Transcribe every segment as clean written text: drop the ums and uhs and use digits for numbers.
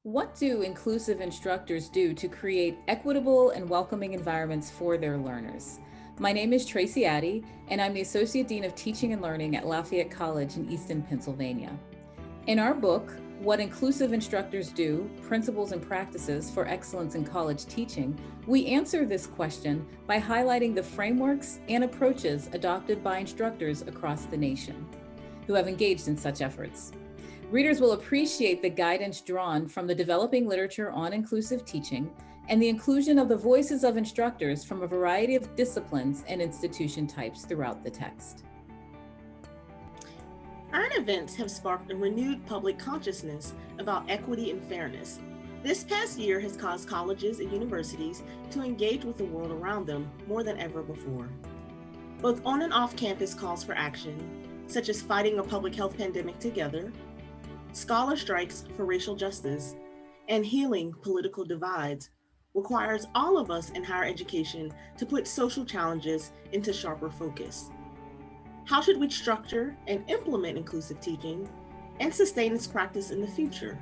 What do inclusive instructors do to create equitable and welcoming environments for their learners? My name is Tracie Addy, and I'm the Associate Dean of Teaching and Learning at Lafayette College in Easton, Pennsylvania. In our book, What Inclusive Instructors Do, Principles and Practices for Excellence in College Teaching, we answer this question by highlighting the frameworks and approaches adopted by instructors across the nation who have engaged in such efforts. Readers will appreciate the guidance drawn from the developing literature on inclusive teaching and the inclusion of the voices of instructors from a variety of disciplines and institution types throughout the text. Current events have sparked a renewed public consciousness about equity and fairness. This past year has caused colleges and universities to engage with the world around them more than ever before. Both on and off campus calls for action, such as fighting a public health pandemic together, scholar strikes for racial justice, and healing political divides, requires all of us in higher education to put social challenges into sharper focus. How should we structure and implement inclusive teaching and sustain its practice in the future?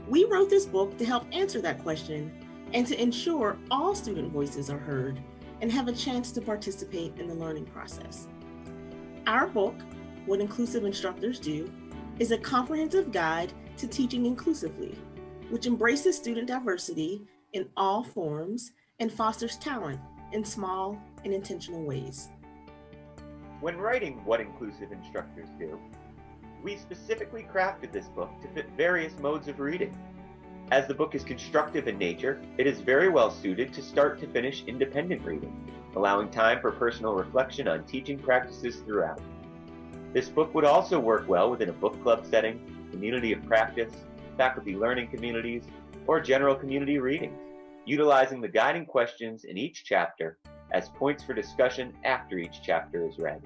We wrote this book to help answer that question and to ensure all student voices are heard and have a chance to participate in the learning process. Our book, What Inclusive Instructors Do, is a comprehensive guide to teaching inclusively, which embraces student diversity in all forms and fosters talent in small and intentional ways. When writing What Inclusive Instructors Do, we specifically crafted this book to fit various modes of reading. As the book is constructive in nature, it is very well suited to start to finish independent reading, allowing time for personal reflection on teaching practices throughout. This book would also work well within a book club setting, community of practice, faculty learning communities, or general community readings, utilizing the guiding questions in each chapter as points for discussion after each chapter is read.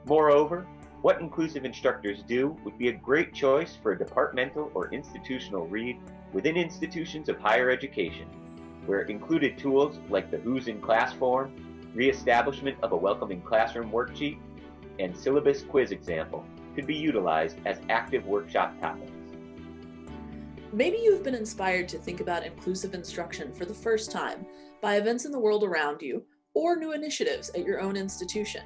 Moreover, What Inclusive Instructors Do would be a great choice for a departmental or institutional read within institutions of higher education, where included tools like the Who's in Class form, reestablishment of a welcoming classroom worksheet, and syllabus quiz example could be utilized as active workshop topics. Maybe you've been inspired to think about inclusive instruction for the first time by events in the world around you or new initiatives at your own institution.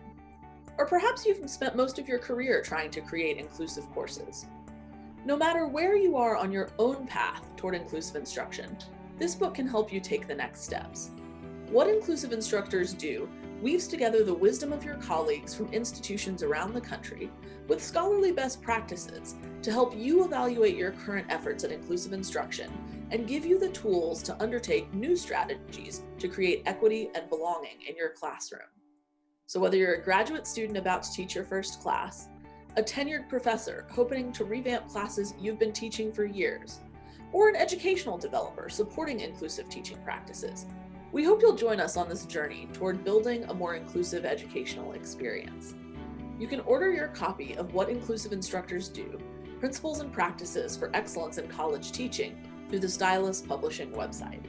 Or perhaps you've spent most of your career trying to create inclusive courses. No matter where you are on your own path toward inclusive instruction, this book can help you take the next steps. What Inclusive Instructors Do weaves together the wisdom of your colleagues from institutions around the country with scholarly best practices to help you evaluate your current efforts at inclusive instruction and give you the tools to undertake new strategies to create equity and belonging in your classroom. So whether you're a graduate student about to teach your first class, a tenured professor hoping to revamp classes you've been teaching for years, or an educational developer supporting inclusive teaching practices, we hope you'll join us on this journey toward building a more inclusive educational experience. You can order your copy of What Inclusive Instructors Do, Principles and Practices for Excellence in College Teaching through the Stylus publishing website.